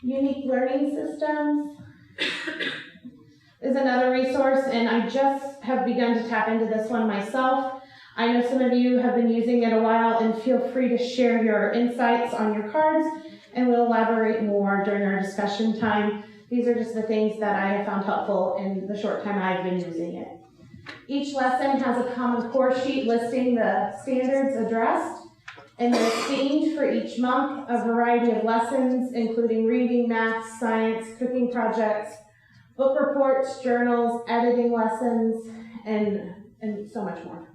Unique Learning Systems is another resource, and I just have begun to tap into this one myself. I know some of you have been using it a while, and feel free to share your insights on your cards, and we'll elaborate more during our discussion time. These are just the things that I have found helpful in the short time I've been using it. Each lesson has a Common Core sheet listing the standards addressed, and they're themed for each month, a variety of lessons, including reading, math, science, cooking projects, book reports, journals, editing lessons, and so much more.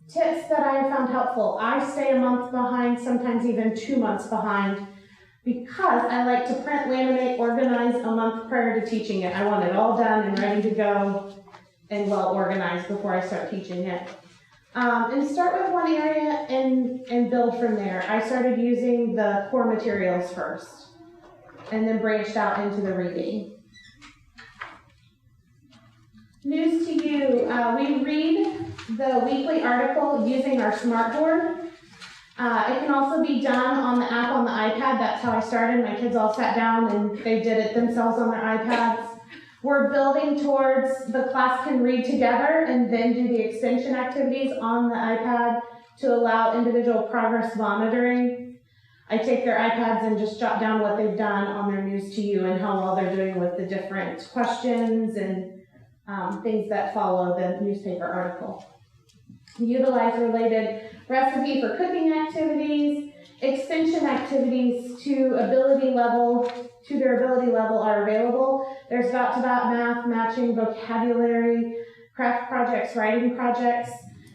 Tips that I have found helpful. I stay a month behind, sometimes even 2 months behind, because I like to print, laminate, organize a month prior to teaching it. I want it all done and ready to go and well organized before I start teaching it. And start with one area and build from there. I started using the core materials first and then branched out into the reading. News to you. We read the weekly article using our smartboard. It can also be done on the app on the iPad. That's how I started. My kids all sat down and they did it themselves on their iPads. We're building towards the class can read together and then do the extension activities on the iPad to allow individual progress monitoring. I take their iPads and just jot down what they've done on their News to You and how well they're doing with the different questions and things that follow the newspaper article. Utilize related recipe for cooking activities, extension activities to their ability level are available. There's dot-to-dot math, matching vocabulary, craft projects, writing projects.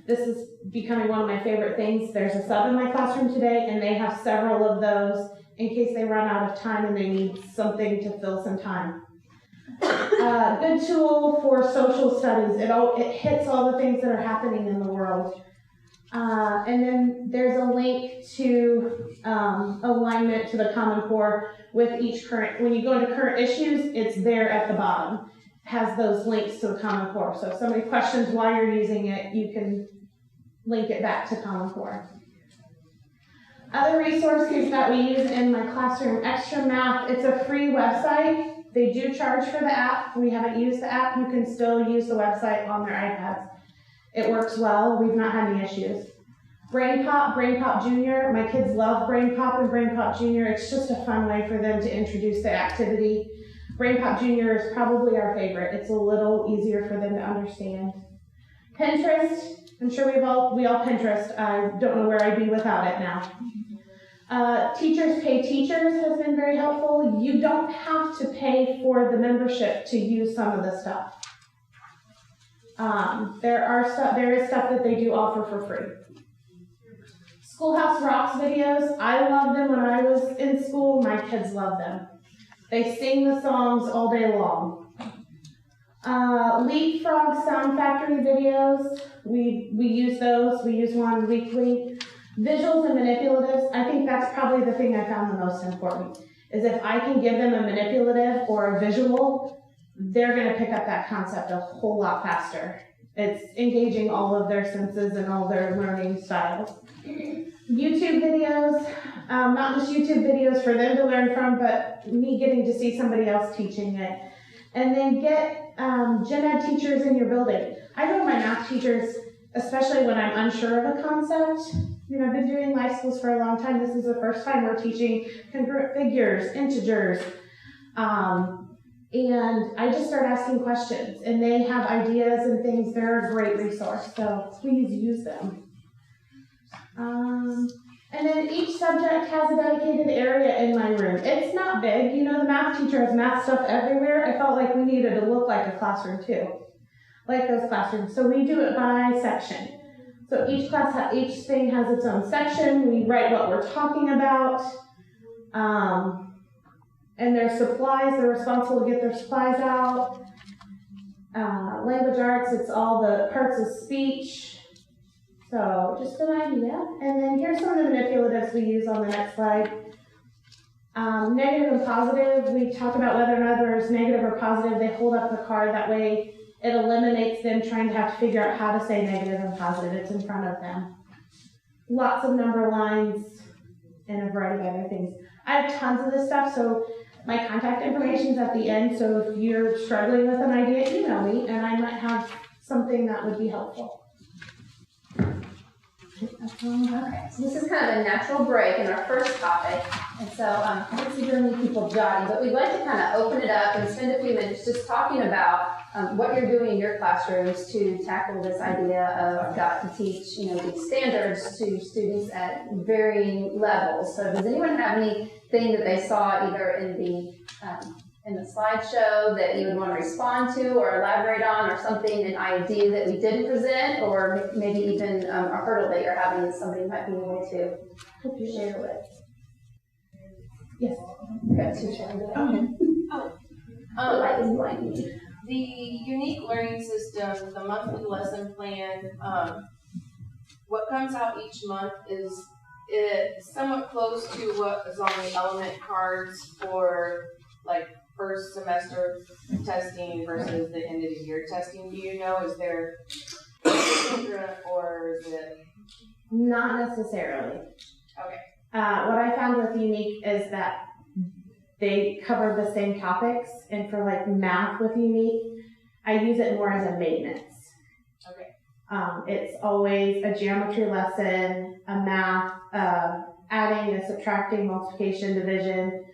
This is becoming one of my favorite things. There's a sub in my classroom today, and they have several of those in case they run out of time and they need something to fill some time. Good tool for social studies. It hits all the things that are happening in the world. And then there's a link to alignment to the Common Core with each current. When you go into current issues, it's there at the bottom. It has those links to the Common Core. So if somebody questions why you're using it, you can link it back to Common Core. Other resources that we use in my classroom, Extra Math. It's a free website. They do charge for the app. We haven't used the app. You can still use the website on their iPads. It works well. We've not had any issues. Brain Pop Junior. My kids love Brain Pop and Brain Pop Junior. It's just a fun way for them to introduce the activity. Brain Pop Junior is probably our favorite. It's a little easier for them to understand. Pinterest. I'm sure we all Pinterest. I don't know where I'd be without it now. Teachers Pay Teachers has been very helpful. You don't have to pay for the membership to use some of the stuff. There is stuff that they do offer for free. Schoolhouse Rocks videos. I loved them when I was in school. My kids love them. They sing the songs all day long. Leapfrog Sound Factory videos. We use those. We use one weekly. Visuals and manipulatives, I think that's probably the thing I found the most important, is if I can give them a manipulative or a visual, they're going to pick up that concept a whole lot faster. It's engaging all of their senses and all their learning styles. YouTube videos, not just YouTube videos for them to learn from, but me getting to see somebody else teaching it. And then get gen ed teachers in your building. I go to my math teachers, especially when I'm unsure of a concept. I've been doing life skills for a long time. This is the first time we're teaching congruent figures, integers. And I just start asking questions, and they have ideas and things. They're a great resource, so please use them. And then each subject has a dedicated area in my room. It's not big. The math teacher has math stuff everywhere. I felt like we needed to look like a classroom too, like those classrooms. So we do it by section. So each thing has its own section. We write what we're talking about. And their supplies, they're responsible to get their supplies out. Language arts, it's all the parts of speech. So just an idea. And then here's some of the manipulatives we use on the next slide. Negative and positive, we talk about whether or not there's negative or positive. They hold up the card, that way it eliminates them trying to have to figure out how to say negative and positive. It's in front of them. Lots of number lines and a variety of other things. I have tons of this stuff, so My contact information's at the end, so if you're struggling with an idea, email me, and I might have something that would be helpful. Okay, so this is kind of a natural break in our first topic, and so I don't see very many people jotting, but we'd like to kind of open it up and spend a few minutes just talking about what you're doing in your classrooms to tackle this idea of I've got to teach, these standards to students at varying levels. So does anyone have anything that they saw either in the slideshow that you would want to respond to or elaborate on, or something, an idea that we didn't present, or maybe even a hurdle that you're having that somebody might be able to share with? Yes. Okay, so share with Oh, light is blinding. the unique learning system, the monthly lesson plan, what comes out each month is somewhat close to what is on the element cards for like first semester testing versus the end of the year testing. Do you know, is there different, or is it? Not necessarily. Okay. What I found with Unique is that they cover the same topics, and for like math with Unique, I use it more as a maintenance. Okay. It's always a geometry lesson, a math, adding and subtracting, multiplication, division,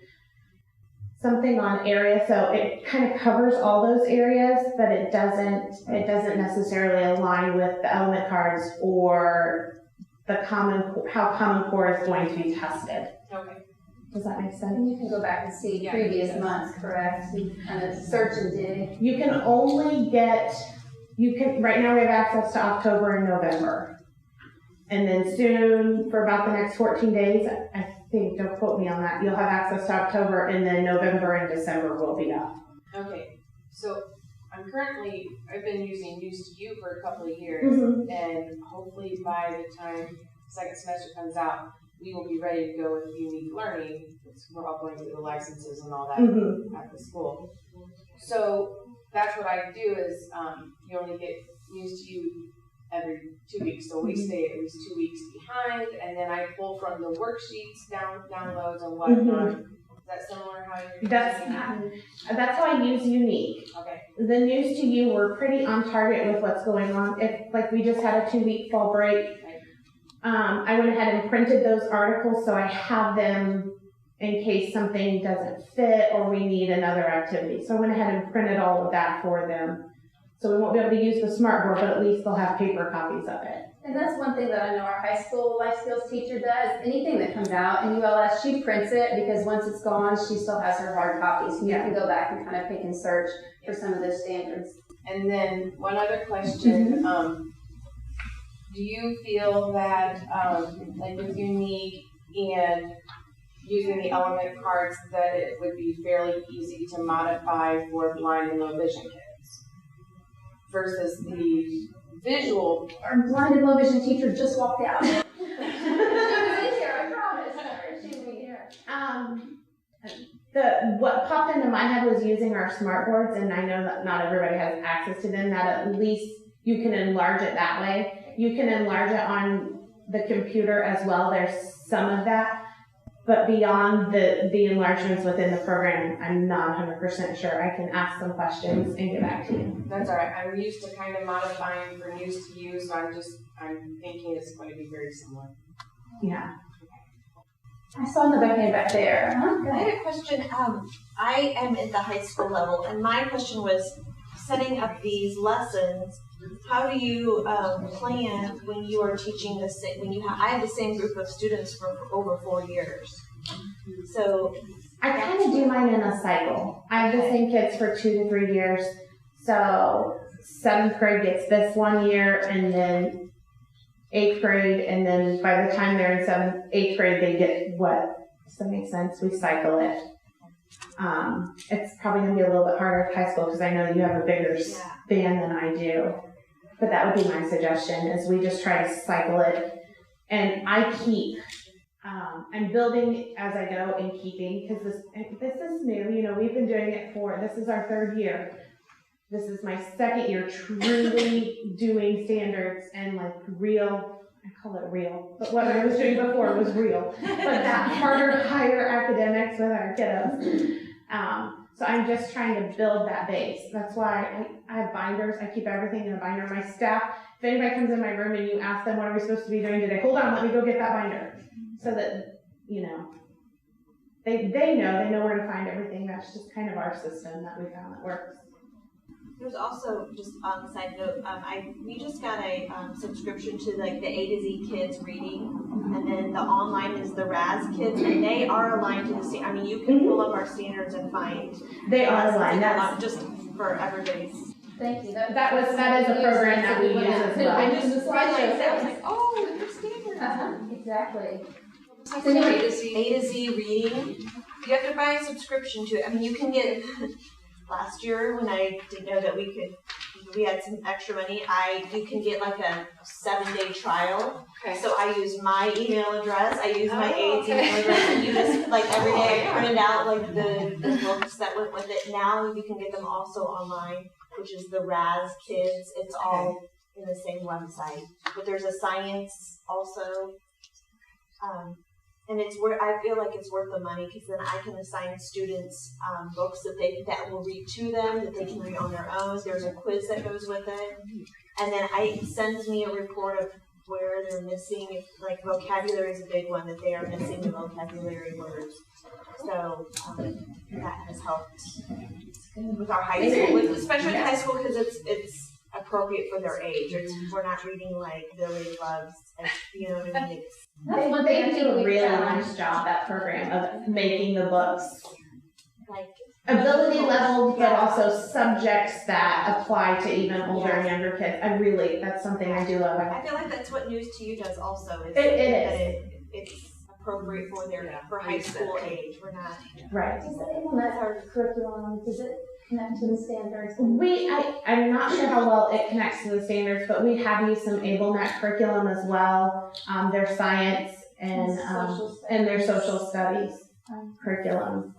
something on area. So it kind of covers all those areas, but it doesn't necessarily align with the element cards or the how Common Core is going to be tested. Okay. Does that make sense? And you can go back and see previous months, correct? So you kind of search and dig. You can only right now we have access to October and November. And then soon, for about the next 14 days, I think, don't quote me on that, you'll have access to October, and then November and December will be up. Okay. So I've been using News to You for a couple of years, Mm-hmm. and hopefully by the time second semester comes out, we will be ready to go with Unique Learning. We're all going through the licenses and all that Mm-hmm. at the school. So that's what I do is you only get News to You every 2 weeks. So we stay at least 2 weeks behind, and then I pull from the worksheets, downloads and whatnot. Mm-hmm. Is that similar how you're That's how I use Unique. Okay. The News to You, we're pretty on target with what's going on. If, like, we just had a 2-week fall break, I went ahead and printed those articles so I have them in case something doesn't fit or we need another activity. So I went ahead and printed all of that for them. So we won't be able to use the smartboard, but at least they'll have paper copies of it. And that's one thing that I know our high school life skills teacher does. Anything that comes out in ULS, she prints it, because once it's gone, she still has her hard copies. So you can go back and kind of pick and search for some of those standards. And then one other question, do you feel that, like with Unique and using the element cards, that it would be fairly easy to modify for blind and low vision kids versus the visual? Our blind and low vision teacher just walked out. She was in here, I promise. She was here. What popped into my head was using our smartboards, and I know that not everybody has access to them, that at least you can enlarge it that way. You can enlarge it on the computer as well. There's some of that. But beyond the enlargements within the program, I'm not 100% sure. I can ask some questions and get back to you. That's all right. I'm used to kind of modifying for News to You, so I'm thinking it's going to be very similar. Yeah. I saw another hand back there. I had a question. I am at the high school level, and my question was setting up these lessons. How do you plan when you are teaching the same? I have the same group of students for over 4 years. So I kind of do mine in a cycle. I have the same kids for 2 to 3 years. So 7th grade gets this 1 year, and then 8th grade, and then by the time they're in 8th grade, they get what? Does that make sense? We cycle it. It's probably going to be a little bit harder at high school because I know you have a bigger span than I do. But that would be my suggestion, is we just try to cycle it. And I keep, I'm building as I go and keeping, because this is new. You know, we've been doing it this is our 3rd year. This is my 2nd year truly doing standards and like real, I call it real, but what I was doing before was real. But that harder, higher academics with our kiddos. So I'm just trying to build that base. That's why I have binders. I keep everything in a binder. My staff, if anybody comes in my room and you ask them, what are we supposed to be doing today? Hold on, let me go get that binder. So that, you know, they know where to find everything. That's just kind of our system that we found that works. There's also, just on the side note, we just got a subscription to like the A to Z Kids reading, and then the online is the Raz Kids, and they are aligned to the I mean, you can pull up our standards and find. They are aligned. That's just for everybody's. Thank you. That is a program that we use as well. I just the slideshow. I was like, oh, your standards. Exactly. It's like A to Z reading. You have to buy a subscription to it. I mean, you can get. Last year, when I didn't know that we had some extra money, you can get like a 7-day trial. Okay. So I use my email address, I use my aide's email address, and you just, like every day I printed out like the books that went with it. Now you can get them also online, which is the Raz Kids. It's all in the same website. But there's a science also. And I feel like it's worth the money because then I can assign students books that will read to them, that they can read on their own. There's a quiz that goes with it. And then it sends me a report of where they're missing, like vocabulary is a big one, that they are missing the vocabulary words. So that has helped with our high school, especially high school because it's appropriate for their age. We're not reading like Billy Loves, you know what I mean? They do a really nice job, that program, of making the books Like ability level, but also subjects that apply to even older and younger kids. That's something I do love. I feel like that's what News to You does also. It is. It's appropriate for high school age. We're not. Right. Does it implement our curriculum? Does it connect to the standards? I'm not sure how well it connects to the standards, but we have used some AbleNet curriculum as well. Their science and their social studies curriculum.